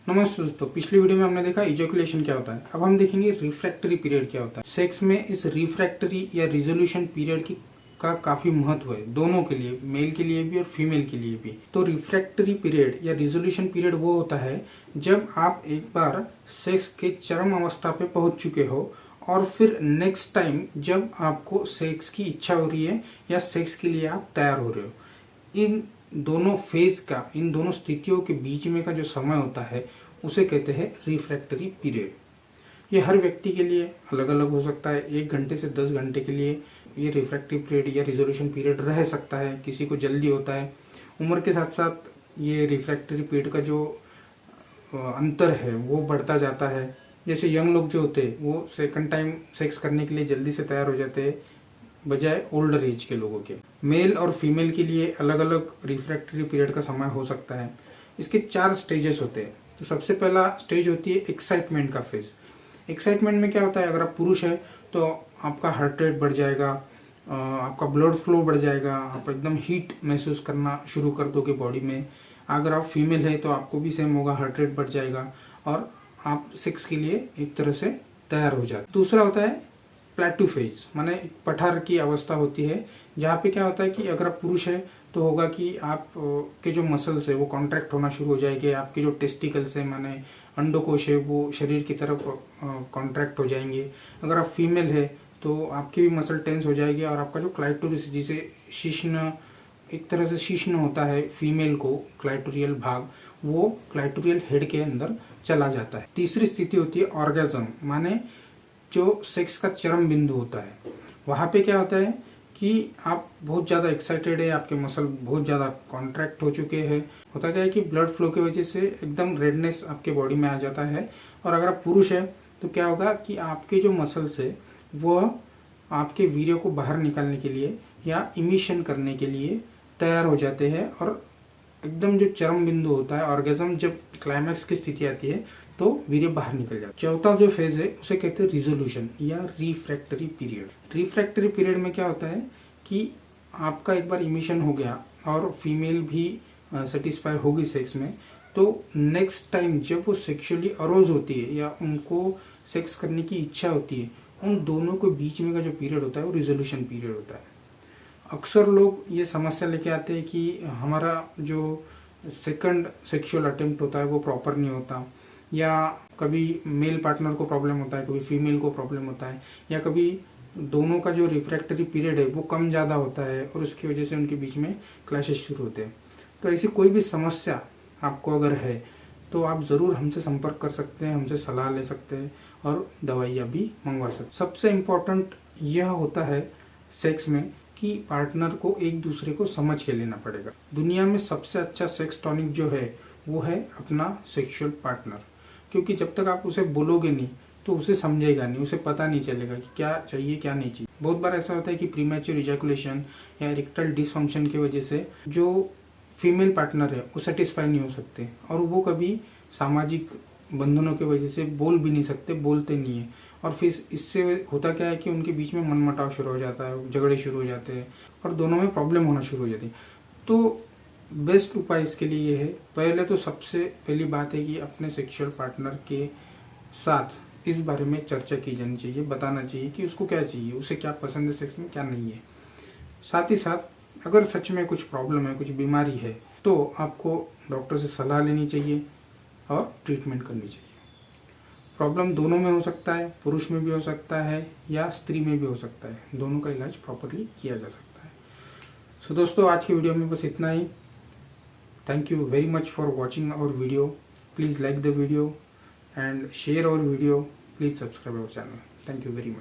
नमस्ते दोस्तों, पिछली वीडियो में हमने देखा इजैकुलेशन क्या होता है। अब हम देखेंगे रिफ्रैक्टरी पीरियड क्या होता है। सेक्स में इस रिफ्रैक्टरी या रिजोल्यूशन पीरियड का काफी महत्व है, दोनों के लिए, मेल के लिए भी और फीमेल के लिए भी। तो रिफ्रैक्टरी पीरियड या रिजोल्यूशन पीरियड वो होता है जब आप एक बार सेक्स के चरम अवस्था पे पहुंच चुके हो और फिर नेक्स्ट टाइम जब आपको सेक्स की इच्छा हो रही है या सेक्स के लिए आप तैयार हो रहे हो, इन दोनों फेज का, इन दोनों स्थितियों के बीच में का जो समय होता है उसे कहते हैं रिफ्रैक्टरी पीरियड। ये हर व्यक्ति के लिए अलग अलग हो सकता है। 1 घंटे से 10 घंटे के लिए ये रिफ्रैक्टरी पीरियड या रिजोल्यूशन पीरियड रह सकता है। किसी को जल्दी होता है। उम्र के साथ साथ ये रिफ्रैक्टरी पीरियड का जो अंतर है वो बढ़ता जाता है। जैसे यंग लोग जो होते हैं वो सेकंड टाइम सेक्स करने के लिए जल्दी से तैयार हो जाते हैं बजाय ओल्डर एज के लोगों के। मेल और फीमेल के लिए अलग अलग रिफ्रैक्टरी पीरियड का समय हो सकता है। इसके 4 स्टेजेस होते हैं। तो सबसे पहला स्टेज होती है एक्साइटमेंट का फेज। एक्साइटमेंट में क्या होता है, अगर आप पुरुष है तो आपका हार्ट रेट बढ़ जाएगा, आपका ब्लड फ्लो बढ़ जाएगा, आप एकदम हीट महसूस करना शुरू कर दोगे बॉडी में। अगर आप फीमेल है तो आपको भी सेम होगा, हार्ट रेट बढ़ जाएगा और आप सेक्स के लिए एक तरह से तैयार हो जाते। दूसरा होता है प्लेटू फेज, माने पठार की अवस्था होती है, जहाँ पे क्या होता है कि अगर आप पुरुष है तो होगा कि आप के जो मसल्स है वो कॉन्ट्रैक्ट होना शुरू हो जाएंगे। आपके जो टेस्टिकल्स है, माने अंडकोश है, वो शरीर की तरफ कॉन्ट्रैक्ट हो जाएंगे। अगर आप फीमेल है तो आपकी भी मसल टेंस हो जाएगी और आपका जो क्लाइटोरिस, जिसे शीश्न, एक तरह से शीश्न होता है फीमेल को, क्लाइटोरियल भाग, वो क्लाइटोरियल हेड के अंदर चला जाता है। तीसरी स्थिति होती है ऑर्गेज्म, माने जो सेक्स का चरम बिंदु होता है। वहाँ पे क्या होता है कि आप बहुत ज़्यादा एक्साइटेड है, आपके मसल बहुत ज़्यादा कॉन्ट्रैक्ट हो चुके हैं। होता क्या है कि ब्लड फ्लो की वजह से एकदम रेडनेस आपके बॉडी में आ जाता है। और अगर आप पुरुष है तो क्या होगा कि आपके जो मसल्स है वह आपके वीर्य को बाहर निकालने के लिए या इमिशन करने के लिए तैयार हो जाते हैं और एकदम जो चरम बिंदु होता है ऑर्गेज्म, जब क्लाइमैक्स की स्थिति आती है तो वीर्य बाहर निकल जाता है। चौथा जो फेज है उसे कहते हैं रिजोल्यूशन या रिफ्रैक्टरी पीरियड। रिफ्रैक्टरी पीरियड में क्या होता है कि आपका एक बार इमिशन हो गया और फीमेल भी सेटिस्फाई होगी सेक्स में, तो नेक्स्ट टाइम जब वो सेक्सुअली अरोज होती है या उनको सेक्स करने की इच्छा होती है, उन दोनों के बीच में का जो पीरियड होता है वो रिजोल्यूशन पीरियड होता है। अक्सर लोग ये समस्या लेके आते हैं कि हमारा जो सेकंड सेक्सुअल अटेम्प्ट होता है वो प्रॉपर नहीं होता, या कभी मेल पार्टनर को प्रॉब्लम होता है, कभी फीमेल को प्रॉब्लम होता है, या कभी दोनों का जो रिफ्रैक्टरी पीरियड है वो कम ज़्यादा होता है और उसकी वजह से उनके बीच में क्लैशेस शुरू होते हैं। तो ऐसी कोई भी समस्या आपको अगर है तो आप ज़रूर हमसे संपर्क कर सकते हैं, हमसे सलाह ले सकते हैं और दवाइयाँ भी मंगवा सकते हैं। सबसे इम्पोर्टेंट यह होता है सेक्स में कि पार्टनर को एक दूसरे को समझ के लेना पड़ेगा। दुनिया में सबसे अच्छा सेक्स टॉनिक जो है वो है अपना सेक्सुअल पार्टनर, क्योंकि जब तक आप उसे बोलोगे नहीं तो उसे समझेगा नहीं, उसे पता नहीं चलेगा कि क्या चाहिए क्या नहीं चाहिए। बहुत बार ऐसा होता है कि प्रीमैच्योर इजैकुलेशन या इरेक्टाइल डिसफंक्शन की वजह से जो फीमेल पार्टनर है वो सेटिस्फाई नहीं हो सकते और वो कभी सामाजिक बंधनों की वजह से बोल भी नहीं सकते, बोलते नहीं है। और फिर इससे होता क्या है कि उनके बीच में मनमुटाव शुरू हो जाता है, झगड़े शुरू हो जाते हैं और दोनों में प्रॉब्लम होना शुरू हो जाती है। तो बेस्ट उपाय इसके लिए ये है, पहले तो सबसे पहली बात है कि अपने सेक्सुअल पार्टनर के साथ इस बारे में चर्चा की जानी चाहिए, बताना चाहिए कि उसको क्या चाहिए, उसे क्या पसंद है सेक्स में, क्या नहीं है। साथ ही साथ अगर सच में कुछ प्रॉब्लम है, कुछ बीमारी है, तो आपको डॉक्टर से सलाह लेनी चाहिए और ट्रीटमेंट करनी चाहिए। प्रॉब्लम दोनों में हो सकता है, पुरुष में भी हो सकता है या स्त्री में भी हो सकता है, दोनों का इलाज प्रॉपरली किया जा सकता है। सो दोस्तों, आज की वीडियो में बस इतना ही। Thank you very much for watching our video. Please like the video and share our video. Please subscribe our channel. Thank you very much.